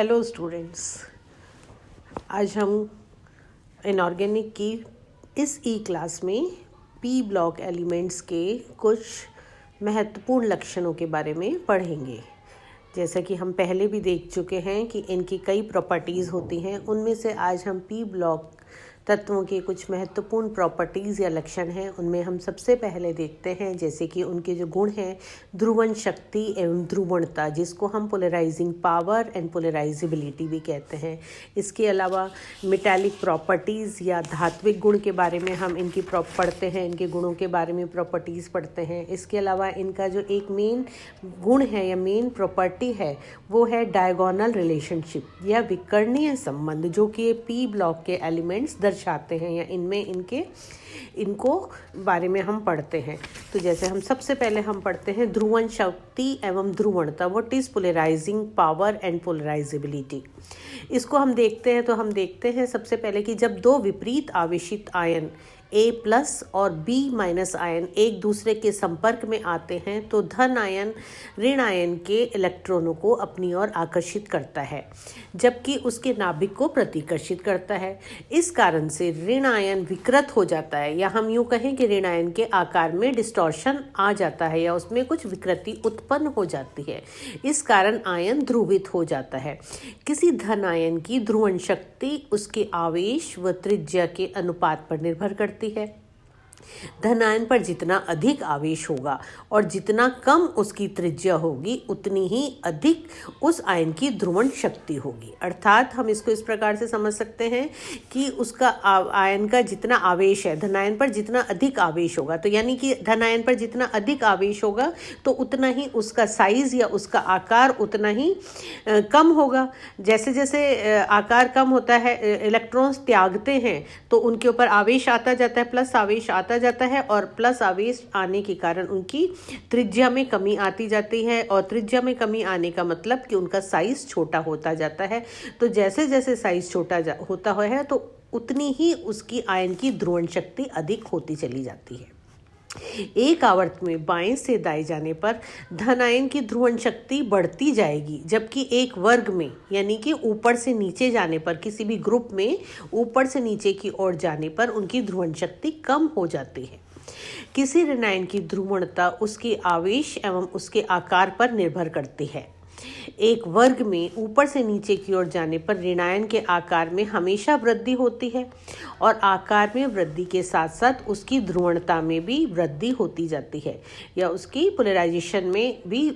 Hello students, आज हम inorganic की इस ई क्लास में पी ब्लॉक एलिमेंट्स के कुछ महत्वपूर्ण लक्षणों के बारे में पढ़ेंगे। जैसा कि हम पहले भी देख चुके हैं कि इनकी कई प्रॉपर्टीज़ होती हैं, उनमें से आज हम पी ब्लॉक तत्वों के कुछ महत्वपूर्ण प्रॉपर्टीज़ या लक्षण हैं, उनमें हम सबसे पहले देखते हैं जैसे कि उनके जो गुण हैं, ध्रुवण शक्ति एवं ध्रुवणता, जिसको हम पोलराइजिंग पावर एंड पोलराइजेबिलिटी भी कहते हैं। इसके अलावा मेटालिक प्रॉपर्टीज़ या धात्विक गुण के बारे में हम इनकी पढ़ते हैं, इनके गुणों के बारे में प्रॉपर्टीज़ पढ़ते हैं। इसके अलावा इनका जो एक मेन गुण है या मेन प्रॉपर्टी है वो है डायगोनल रिलेशनशिप या विकर्णीय संबंध, जो कि पी ब्लॉक के एलिमेंट्स दर्शाते हैं या इनमें इनको बारे में हम पढ़ते हैं। तो जैसे हम सबसे पहले हम पढ़ते हैं ध्रुवण शक्ति एवं ध्रुवणता। What is polarising power and polarisability. इसको हम देखते हैं तो हम देखते हैं सबसे पहले कि जब दो विपरीत आवेशित आयन A+ और B- आयन एक दूसरे के संपर्क में आते हैं तो धन आयन ऋण आयन के इलेक्ट्रॉनों को अपनी ओर आकर्षित करता है, जबकि उसके नाभिक को प्रतिकर्षित करता है। इस कारण से ऋण आयन विकृत हो जाता है, या हम यूँ कहें कि ऋण आयन के आकार में डिस्टॉर्शन आ जाता है या उसमें कुछ विकृति उत्पन्न हो जाती है। इस कारण आयन ध्रुवित हो जाता है। किसी धन आयन की ध्रुवण शक्ति उसके आवेश व त्रिज्या के अनुपात पर निर्भर करती है। धन आयन पर जितना अधिक आवेश होगा और जितना कम उसकी त्रिज्या होगी, उतनी ही अधिक उस आयन की ध्रुवण शक्ति होगी। अर्थात हम इसको इस प्रकार से समझ सकते हैं कि उसका आयन का जितना आवेश है, धन आयन पर जितना अधिक आवेश होगा, तो यानी कि धन आयन पर जितना अधिक आवेश होगा तो उतना ही उसका साइज या उसका आकार उतना ही कम होगा। जैसे जैसे आकार कम होता है, इलेक्ट्रॉन्स त्यागते हैं तो उनके ऊपर आवेश आता जाता है, प्लस आवेश आता जाता है, और प्लस आवेश आने के कारण उनकी त्रिज्या में कमी आती जाती है, और त्रिज्या में कमी आने का मतलब कि उनका साइज छोटा होता जाता है। तो जैसे जैसे साइज छोटा होता है तो उतनी ही उसकी आयन की ध्रुवण शक्ति अधिक होती चली जाती है। एक आवर्त में बाएं से दाएं जाने पर धन आयन की ध्रुवण शक्ति बढ़ती जाएगी, जबकि एक वर्ग में यानी कि ऊपर से नीचे जाने पर, किसी भी ग्रुप में ऊपर से नीचे की ओर जाने पर उनकी ध्रुवण शक्ति कम हो जाती है। किसी ऋण आयन की ध्रुवणता उसके आवेश एवं उसके आकार पर निर्भर करती है। एक वर्ग में ऊपर से नीचे की ओर जाने पर ऋण आयन के आकार में हमेशा वृद्धि होती है, और आकार में वृद्धि के साथ साथ उसकी ध्रुवणता में भी वृद्धि होती जाती है, या उसकी पोलराइजेशन में भी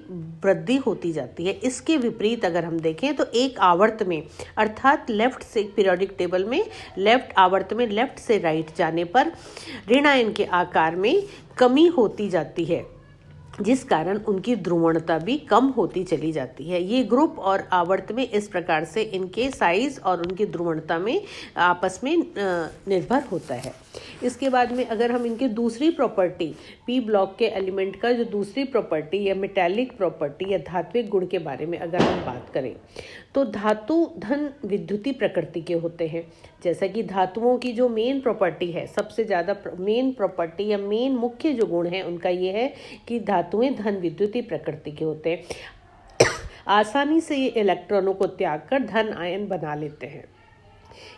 वृद्धि होती जाती है। इसके विपरीत अगर हम देखें तो एक आवर्त में, अर्थात लेफ्ट से पीरियोडिक टेबल में लेफ्ट आवर्त में लेफ्ट से राइट जाने पर ऋण आयन के आकार में कमी होती जाती है, जिस कारण उनकी ध्रुवणता भी कम होती चली जाती है। ये ग्रुप और आवर्त में इस प्रकार से इनके साइज और उनकी ध्रुवणता में आपस में निर्भर होता है। इसके बाद में अगर हम इनके दूसरी प्रॉपर्टी, पी ब्लॉक के एलिमेंट का जो दूसरी प्रॉपर्टी या मेटालिक प्रॉपर्टी या धात्विक गुण के बारे में अगर हम बात करें तो धातु धन विद्युतीय प्रकृति के होते हैं। जैसा कि धातुओं की जो मेन प्रॉपर्टी है, सबसे ज़्यादा मेन प्रॉपर्टी या मेन मुख्य जो गुण है उनका ये है कि धातुएं धन विद्युतीय प्रकृति के होते हैं। आसानी से ये इलेक्ट्रॉनों को त्याग कर धन आयन बना लेते हैं।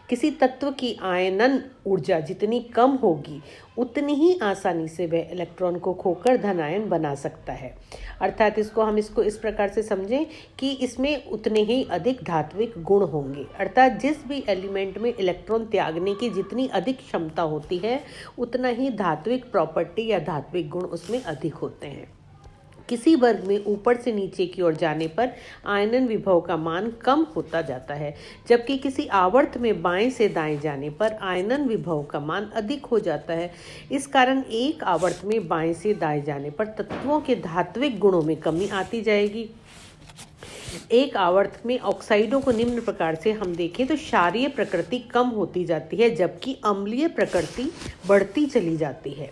किसी तत्व की आयनन ऊर्जा जितनी कम होगी उतनी ही आसानी से वह इलेक्ट्रॉन को खोकर धन आयन बना सकता है। अर्थात इसको इस प्रकार से समझें कि इसमें उतने ही अधिक धात्विक गुण होंगे। अर्थात जिस भी एलिमेंट में इलेक्ट्रॉन त्यागने की जितनी अधिक क्षमता होती है उतना ही धात्विक प्रॉपर्टी या धात्विक गुण उसमें अधिक होते हैं। किसी वर्ग में ऊपर से नीचे की ओर जाने पर आयनन विभव का मान कम होता जाता है, जबकि किसी आवर्त में बाएं से दाएं जाने पर आयनन विभव का मान अधिक हो जाता है। इस कारण एक आवर्त में बाएं से दाएं जाने पर तत्वों के धात्विक गुणों में कमी आती जाएगी। एक आवर्त में ऑक्साइडों को निम्न प्रकार से हम देखें तो क्षारीय प्रकृति कम होती जाती है, जबकि अम्लीय प्रकृति बढ़ती चली जाती है।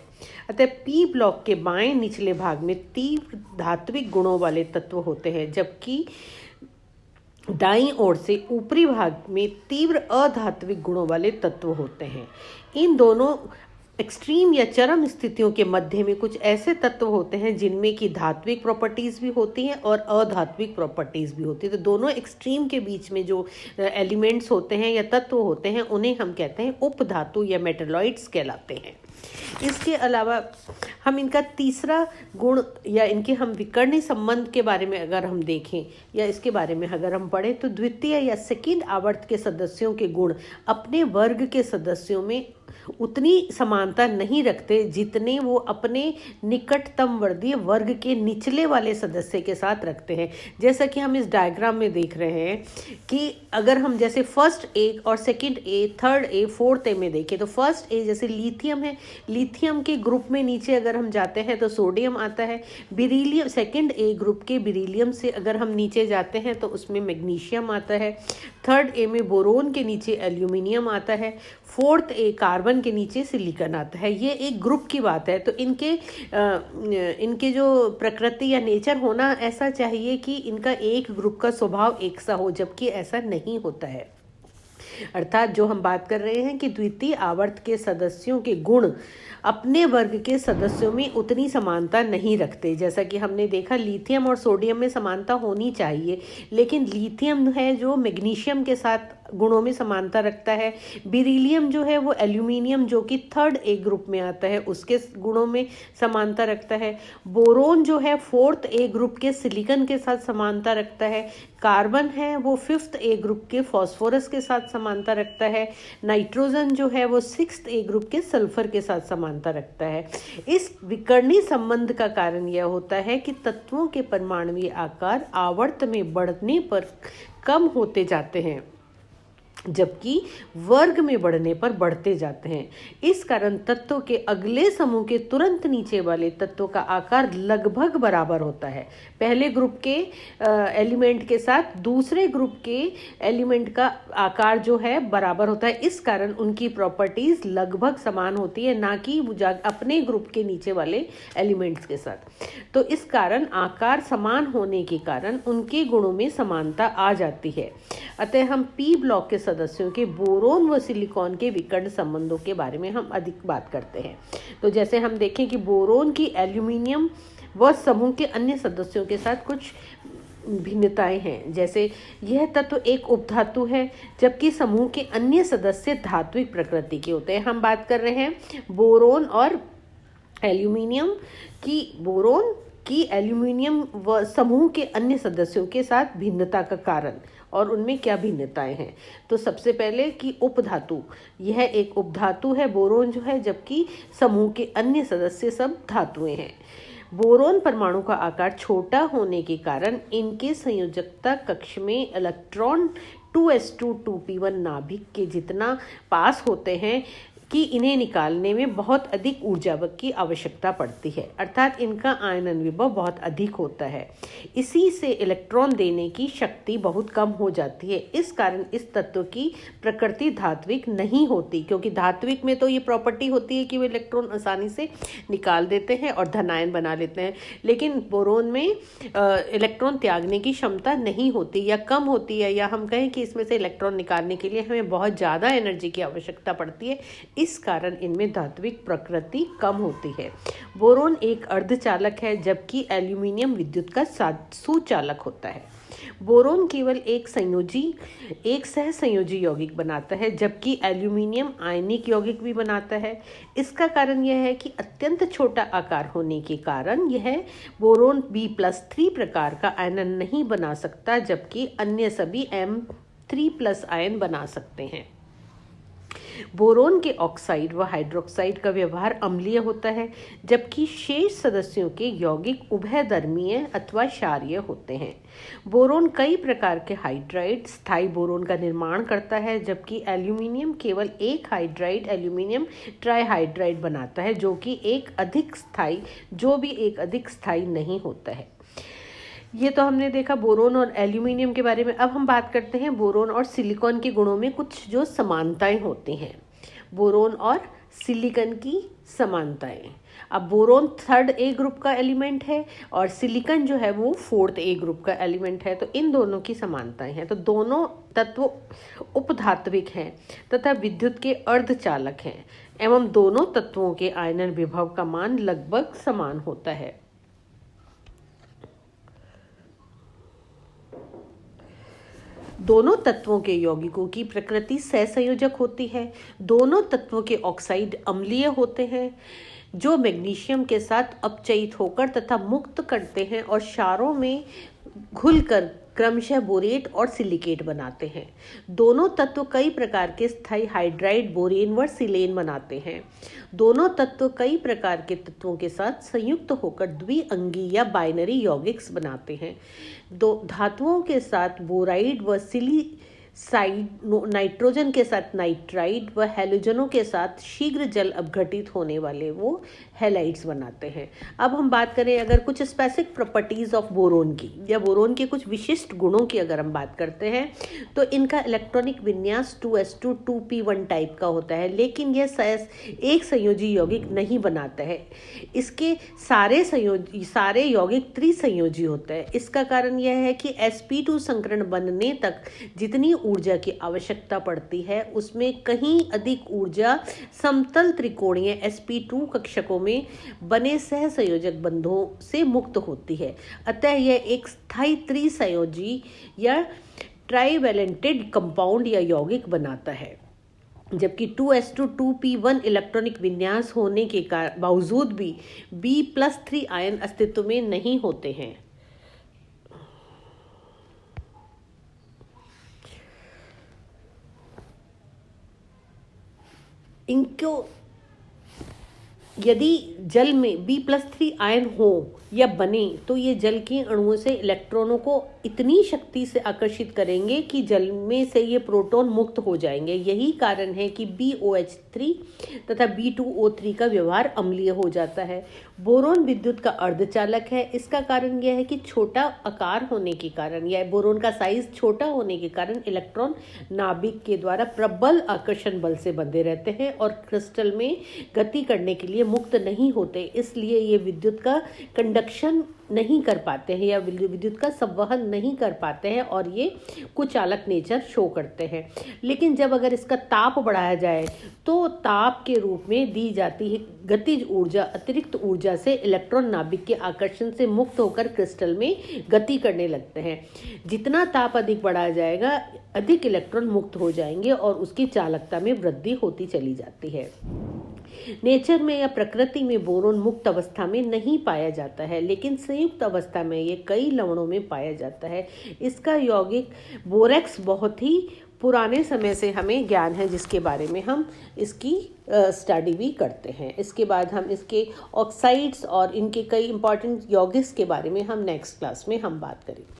अतः पी ब्लॉक के बाएं निचले भाग में तीव्र धात्विक गुणों वाले तत्व होते हैं, जबकि दाईं ओर से ऊपरी भाग में तीव्र अधात्विक गुणों वाले तत्व होते हैं। इन दोनों एक्सट्रीम या चरम स्थितियों के मध्य में कुछ ऐसे तत्व होते हैं जिनमें की धात्विक प्रॉपर्टीज भी होती हैं और अधात्विक प्रॉपर्टीज भी होती है। तो दोनों एक्सट्रीम के बीच में जो एलिमेंट्स होते हैं या तत्व होते हैं उन्हें हम कहते हैं उपधातु या मेटलॉइड्स कहलाते हैं। इसके अलावा हम इनका तीसरा गुण या इनके हम विकर्णी संबंध के बारे में अगर हम देखें या इसके बारे में अगर हम पढ़ें तो द्वितीय या सेकंड आवर्त के सदस्यों के गुण अपने वर्ग के सदस्यों में उतनी समानता नहीं रखते जितने वो अपने निकटतम वर्गीय वर्ग के निचले वाले सदस्य के साथ रखते हैं। जैसा कि हम इस डायग्राम में देख रहे हैं कि अगर हम जैसे फर्स्ट ए और second A, third A, fourth A में देखें तो फर्स्ट ए जैसे लिथियम है, लिथियम के ग्रुप में नीचे अगर हम जाते हैं तो सोडियम आता है। बेरिलियम सेकंड ए ग्रुप के बेरिलियम से अगर हम नीचे जाते हैं तो उसमें मैग्नीशियम आता है। थर्ड ए में बोरोन के नीचे एल्यूमिनियम आता है। फोर्थ ए कार्बन के नीचे सिलिकॉन आता है। ये एक ग्रुप की बात है। तो इनके जो प्रकृति या नेचर होना ऐसा चाहिए कि इनका एक ग्रुप का स्वभाव एक सा हो, जबकि ऐसा नहीं होता है। अर्थात जो हम बात कर रहे हैं कि द्वितीय आवर्त के सदस्यों के गुण अपने वर्ग के सदस्यों में उतनी समानता नहीं रखते। जैसा कि हमने देखा लिथियम और सोडियम में समानता होनी चाहिए, लेकिन लिथियम है जो मैग्नीशियम के साथ गुणों में समानता रखता है। बेरिलियम जो है वो एल्यूमिनियम जो कि थर्ड ए ग्रुप में आता है उसके गुणों में समानता रखता है। बोरोन जो है फोर्थ ए ग्रुप के सिलिकॉन के साथ समानता रखता है। कार्बन है वो फिफ्थ ए ग्रुप के फॉस्फोरस के साथ समानता रखता है। नाइट्रोजन जो है वो सिक्स्थ ए ग्रुप के सल्फर के साथ समानता रखता है। इस विकर्णी संबंध का कारण यह होता है कि तत्वों के परमाणुीय आकार आवर्त में बढ़ने पर कम होते जाते हैं, जबकि वर्ग में बढ़ने पर बढ़ते जाते हैं। इस कारण तत्वों के अगले समूह के तुरंत नीचे वाले तत्वों का आकार लगभग बराबर होता है। पहले ग्रुप के एलिमेंट के साथ दूसरे ग्रुप के एलिमेंट का आकार जो है बराबर होता है। इस कारण उनकी प्रॉपर्टीज लगभग समान होती है, ना कि अपने ग्रुप के नीचे वाले एलिमेंट्स के साथ। तो इस कारण आकार समान होने के कारण उनके गुणों में समानता आ जाती है। अतः हम पी ब्लॉक के सदस्यों के बोरोन व सिलिकॉन के विकर्ण संबंधों के बारे में हम अधिक बात करते हैं। तो जैसे हम देखें कि बोरोन की एल्यूमिनियम व समूह के अन्य सदस्यों के साथ कुछ भिन्नताएं हैं। जैसे यह तत्व एक उपधातु है, जबकि समूह के अन्य सदस्य धात्विक प्रकृति के होते हैं। हम बात कर रहे हैं बोरोन और एल्यूमिनियम की। बोरोन की एल्यूमिनियम व समूह के अन्य सदस्यों के साथ भिन्नता का कारण और उनमें क्या भिन्नताएं हैं। तो सबसे पहले कि उपधातु, यह एक उपधातु है बोरोन जो है, जबकि समूह के अन्य सदस्य सब धातुएं हैं। बोरोन परमाणु का आकार छोटा होने के कारण इनके संयोजकता कक्ष में इलेक्ट्रॉन 2s2 2p1 नाभिक के जितना पास होते हैं कि इन्हें निकालने में बहुत अधिक ऊर्जा की आवश्यकता पड़ती है। अर्थात इनका आयनन विभव बहुत अधिक होता है। इसी से इलेक्ट्रॉन देने की शक्ति बहुत कम हो जाती है। इस कारण इस तत्व की प्रकृति धात्विक नहीं होती, क्योंकि धात्विक में तो ये प्रॉपर्टी होती है कि वो इलेक्ट्रॉन आसानी से निकाल देते हैं और धनायन बना लेते हैं, लेकिन बोरोन में इलेक्ट्रॉन त्यागने की क्षमता नहीं होती या कम होती है, या हम कहें कि इसमें से इलेक्ट्रॉन निकालने के लिए हमें बहुत ज़्यादा एनर्जी की आवश्यकता पड़ती है। इस कारण इनमें धात्विक प्रकृति कम होती है। बोरोन एक अर्धचालक है, जबकि एल्यूमिनियम विद्युत का सुचालक होता है। बोरोन केवल एक सहसंयोजी यौगिक बनाता है, जबकि एल्यूमिनियम आयनिक यौगिक भी बनाता है। इसका कारण यह है कि अत्यंत छोटा आकार होने के कारण यह बोरोन B+3 प्रकार का आयन नहीं बना सकता, जबकि अन्य सभी M3+ आयन बना सकते हैं। बोरोन के ऑक्साइड व हाइड्रोक्साइड का व्यवहार अम्लीय होता है, जबकि शेष सदस्यों के यौगिक उभयधर्मीय अथवा क्षारीय होते हैं। बोरोन कई प्रकार के हाइड्राइड स्थायी बोरोन का निर्माण करता है, जबकि एल्यूमिनियम केवल एक हाइड्राइड एल्यूमिनियम ट्राइहाइड्राइड बनाता है, जो भी एक अधिक स्थायी नहीं होता है। ये तो हमने देखा बोरोन और एल्यूमिनियम के बारे में। अब हम बात करते हैं बोरोन और सिलिकॉन के गुणों में कुछ जो समानताएं होती हैं। बोरोन और सिलिकॉन की समानताएं। अब बोरोन थर्ड ए ग्रुप का एलिमेंट है और सिलिकॉन जो है वो फोर्थ ए ग्रुप का एलिमेंट है। तो इन दोनों की समानताएं हैं। तो दोनों तत्व उपधात्विक हैं तथा विद्युत के अर्धचालक हैं एवं दोनों तत्वों के आयनन विभव का मान लगभग समान होता है। दोनों तत्वों के यौगिकों की प्रकृति सहसंयोजक होती है। दोनों तत्वों के ऑक्साइड अम्लीय होते हैं जो मैग्नीशियम के साथ अपचयित होकर तथा मुक्त करते हैं और क्षारों में घुलकर क्रमशः बोरेट और सिलिकेट बनाते हैं। दोनों तत्व कई प्रकार के स्थायी हाइड्राइड बोरेन व सिलेन बनाते हैं। दोनों तत्व कई प्रकार के तत्वों के साथ संयुक्त होकर द्विअंगी या बाइनरी यौगिक्स बनाते हैं। दो धातुओं के साथ बोराइड व सिलिसाइड, नाइट्रोजन के साथ नाइट्राइड व हैलोजनों के साथ शीघ्र जल अपघटित होने वाले वो हैलाइड्स बनाते हैं। अब हम बात करें अगर कुछ स्पेसिफिक प्रॉपर्टीज ऑफ बोरोन की या बोरोन के कुछ विशिष्ट गुणों की अगर हम बात करते हैं तो इनका इलेक्ट्रॉनिक विन्यास 2s2 2p1 टाइप का होता है, लेकिन यह एक संयोजी यौगिक नहीं बनाता है। इसके सारे यौगिक त्रिसंयोजी होते हैं। इसका कारण यह है कि sp2 संकरण बनने तक जितनी ऊर्जा की आवश्यकता पड़ती है उसमें कहीं अधिक ऊर्जा समतल त्रिकोणीय sp2 कक्षकों में बने सहसंयोजक बंधों से मुक्त होती है। अतः यह एक स्थायी त्रिसंयोजी या ट्राइवेलेंटेड कंपाउंड या यौगिक बनाता है। जबकि 2s2 2p1 इलेक्ट्रॉनिक विन्यास होने के बावजूद भी B+3 आयन अस्तित्व में नहीं होते हैं। इनको यदि जल में B+3 आयन हो या बने तो ये जल के अणुओं से इलेक्ट्रॉनों को इतनी शक्ति से आकर्षित करेंगे कि जल में से ये प्रोटॉन मुक्त हो जाएंगे। यही कारण है कि BOH3 तथा B2O3 का व्यवहार अम्लीय हो जाता है। बोरोन विद्युत का अर्धचालक है। इसका कारण यह है कि छोटा आकार होने के कारण या बोरोन का साइज छोटा होने के कारण इलेक्ट्रॉन नाभिक के द्वारा प्रबल आकर्षण बल से बंधे रहते हैं और क्रिस्टल में गति करने के लिए मुक्त नहीं होते। इसलिए ये विद्युत का कंडक्शन नहीं कर पाते हैं या विद्युत का संवहन नहीं कर पाते हैं और ये कुचालक नेचर शो करते हैं। लेकिन जब अगर इसका ताप बढ़ाया जाए तो ताप के रूप में दी जाती है गतिज ऊर्जा अतिरिक्त ऊर्जा से इलेक्ट्रॉन नाभिक के आकर्षण से मुक्त होकर क्रिस्टल में गति करने लगते हैं। जितना ताप अधिक बढ़ाया जाएगा अधिक इलेक्ट्रॉन मुक्त हो जाएंगे और उसकी चालकता में वृद्धि होती चली जाती है। नेचर में या प्रकृति में बोरोन मुक्त अवस्था में नहीं पाया जाता है, लेकिन संयुक्त अवस्था में ये कई लवणों में पाया जाता है। इसका यौगिक बोरेक्स बहुत ही पुराने समय से हमें ज्ञान है, जिसके बारे में हम इसकी स्टडी भी करते हैं। इसके बाद हम इसके ऑक्साइड्स और इनके कई इंपॉर्टेंट यौगिक्स के बारे में हम नेक्स्ट क्लास में हम बात करेंगे।